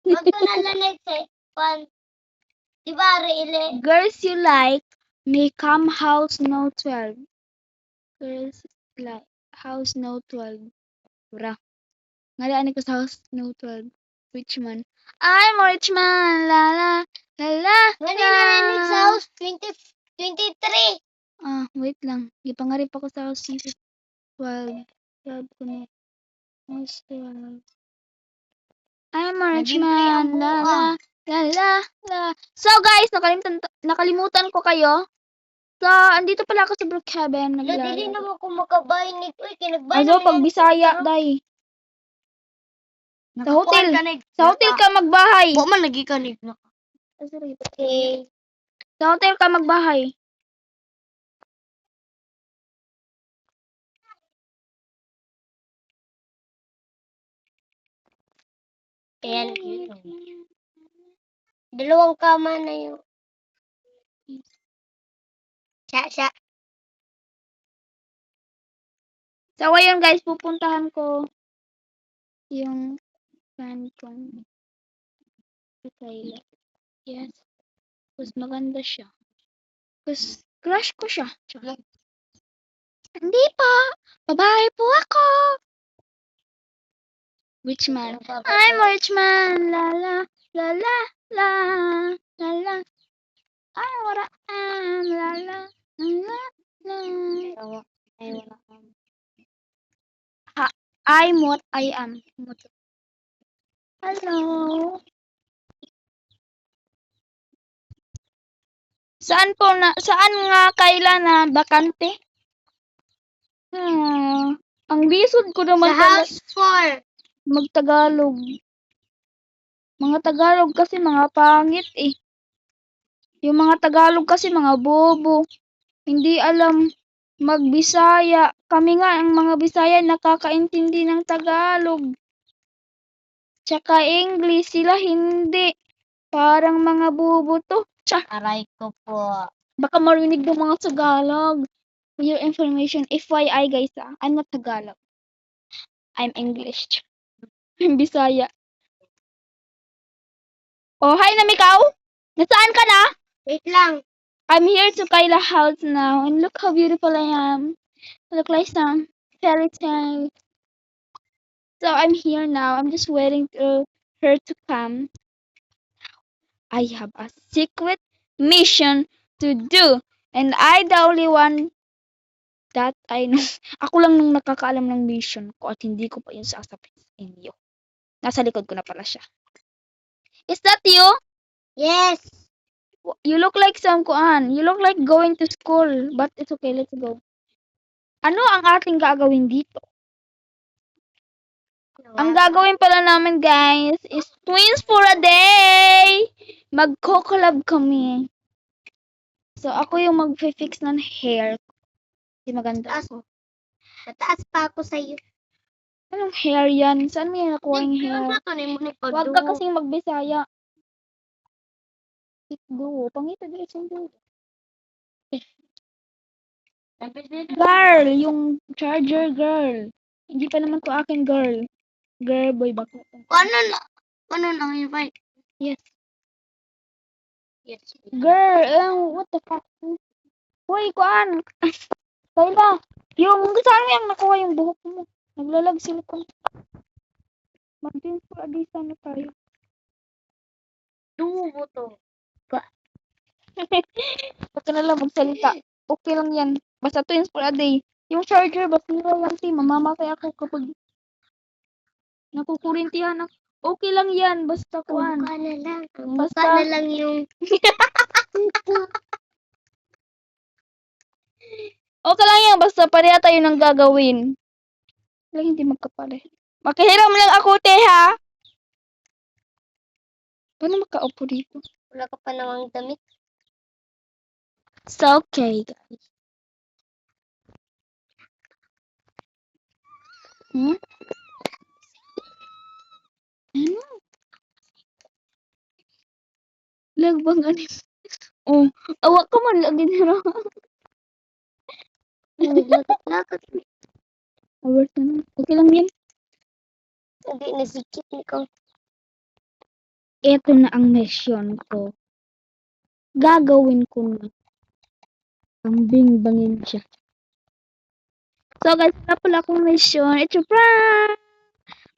Magtunalanig sa pan. Diba, Reile? Girls you like may come house no 12. Girls like house no 12. Bra. Ngalaan ko sa house no 12. Which man? I'm rich man. La la la la. Ngani nalanig sa house 23. Wait lang. Gipangarip ako sa house 12. 12 ko na. House 12. I'm a rich Naging man. ang La la buang. la la la. So guys, nakalimutan ko kayo. So, andito pala ako sa Brookhaven. Dili Naglalaro. naman ko makabaynig. Uy, kinagbay Ano, naman pag yan. Bisaya, day. Sa hotel. Kanig. Sa hotel ka magbahay. Wa man lagi kanig na. Okay. Sa hotel ka magbahay. Ayan. Dalawang kama na yun. Siya. So, ayun guys, pupuntahan ko yung friend kong si Kayla. Yes. Tapos maganda siya. Tapos crush ko siya. Hindi pa. Babae po ako. Rich man. I'm a rich man. La la la la la la la. I'm what I am. La la la la. I'm what I am. Hello. Saan nga Kayla na bakante? Ang lisod ko naman Sa house 4. magtagalog. Mga Tagalog kasi mga pangit eh. Yung mga Tagalog kasi mga bobo. Hindi alam magbisaya. Kami nga ang mga Bisaya nakakaintindi ng Tagalog. Tsaka English sila hindi. Parang mga bobo to. Aray ko po. Baka marinig ng mga Tagalog. For your information, FYI guys I'm not Tagalog. I'm English. I'm Bisaya. Oh, hi Namikaw! Nasaan ka na? Wait lang. I'm here to Kayla house now and look how beautiful I am. I look like some fairy tale. So I'm here now. I'm just waiting for her to come. I have a secret mission to do and I the only one that I know. Ako lang nung nakakaalam ng mission ko at hindi ko pa yun sasabihin sa inyo. Nasa likod ko na pala siya. Is that you? Yes. You look like some kuan. You look like going to school. But it's okay, let's go. Ano ang ating gagawin dito? Ang gagawin pala namin guys is twins for a day. Magko-collab kami. So ako yung mag-fix ng hair. Di maganda ako. Mataas pa ako sa iyo. Anong hair yan? Saan mo yung nakuha yung hair? Huwag ka kasing magbisaya. Go. Pangita dito sa dulo. Girl, yung charger girl. Hindi pa naman to akin girl. Girl boy bako. Ano na invite? Yes. Yes. Girl, what the fuck? Hoy, kuan. Kayla, yung saan mo yung nakuha yung buhok mo? Naglalag silikon. Mag-twins for a day sana tayo. Dumo to. Huwag ka na lang magsalita. Okay lang yan. Basta twins for a day. Yung charger, basira lang si mamamatay ako kapag nakukurintihan ako. Okay lang yan. Basta kuan. Mukha na lang. Basta Mukha na lang yung... okay lang yan. Basta pareha tayo ng gagawin. Lang hindi magkapare. Makihiram lang ako, te, ha? Paano makaupo dito? Wala ka pa namang damit. It's okay, guys. Ano? Lagbang anim. Oh, awak ka man lagi nila. Lakat-lakat. Awak na. Okay lang yan. Hindi nasikip ikaw. Ito na ang mission ko. Gagawin ko na. Bang-bangin siya. So guys, wala pala akong mission. It's a prank!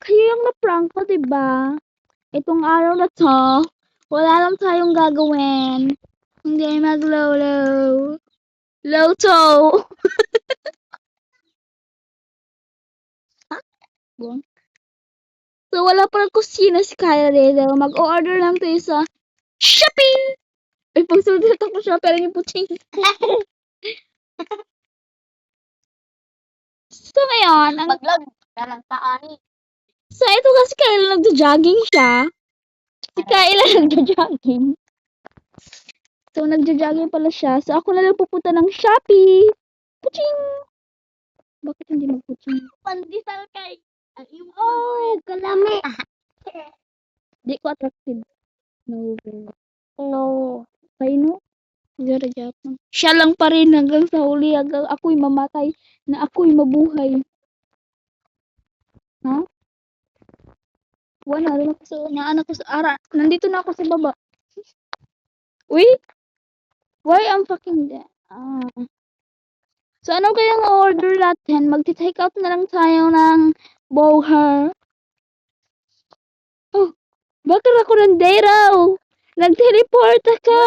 Kayo yung na-prank ko, diba? Itong araw na to, wala lang tayong gagawin. Hindi mag-low-low. Loto! So, wala palang kusina si Kyla dito. Mag-order lang tayo sa Shopee! Ay, pagsulat ako siya, pero yung puting. So, ngayon, Maglag. Dalang taani. so, ito kasi Kyla nagja-jogging siya. Si Kyla nagja-jogging. So, nagja-jogging pala siya. So, ako na lang pupunta ng Shopee. Puching! Bakit hindi mag-puching? Pandesal kay. Oh, kalami. di ko attractive. No. No. Kaya no? Japan. Siya lang pa rin hanggang sa huli, hanggang ako'y mamatay, na ako'y mabuhay. Ha? Wala rin ako sa, naanak ko sa ara. Nandito na ako sa baba. Uy! Why I'm fucking dead? So, ano kayang order natin? Magti-take out na lang tayo ng burger. Oh, bakit ako nanderaw? Nag-teleport ako!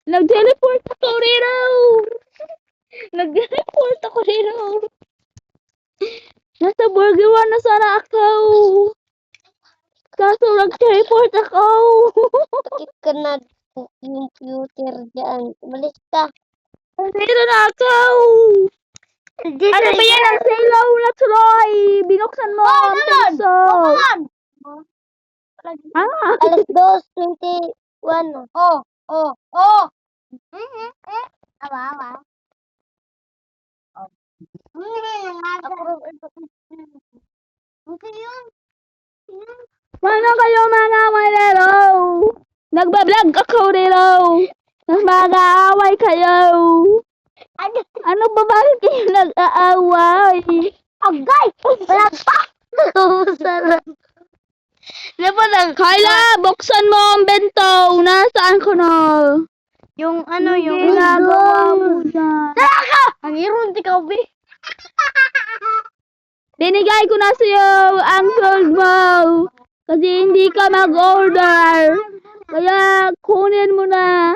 Nag-teleport ako rito! Nag-teleport ako rito! Nasa Burger One na sana ako! Kaso nag-teleport ako! Bakit ka na yung computer dyan? Umalis ka. Nandito na ako! Ano ba yan? Ang sailor na tuloy! Binuksan mo ang pencil! Ah! Alas 2:21. Oh. Awa. Okay yun. Paano kayo mga malero? Nagbablog ako dito! Nang mag-aaway kayo! Ano ba bakit kayo nag-aaway? Agay! Wala pa! Sarap. Kyla, buksan mo ang bento! Nasaan ko na? Yung ano, yung ginagawa mo dyan? Talaga! Ang iron, di ka ubi. Binigay ko na sa'yo ang gold mo! Kasi hindi ka mag-order! Kaya kunin mo na!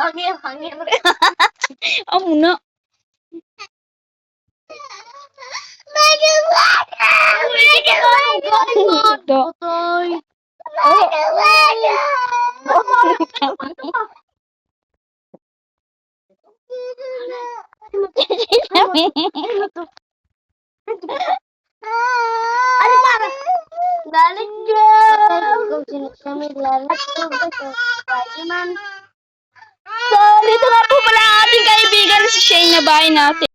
Hangin! Hangin! Ang muna! Ito. Ano para? Galit dyan! Kami lalat ko ba ito? Spiderman. So, dito nga po pala ang ating kaibigan si Shane na bahay natin.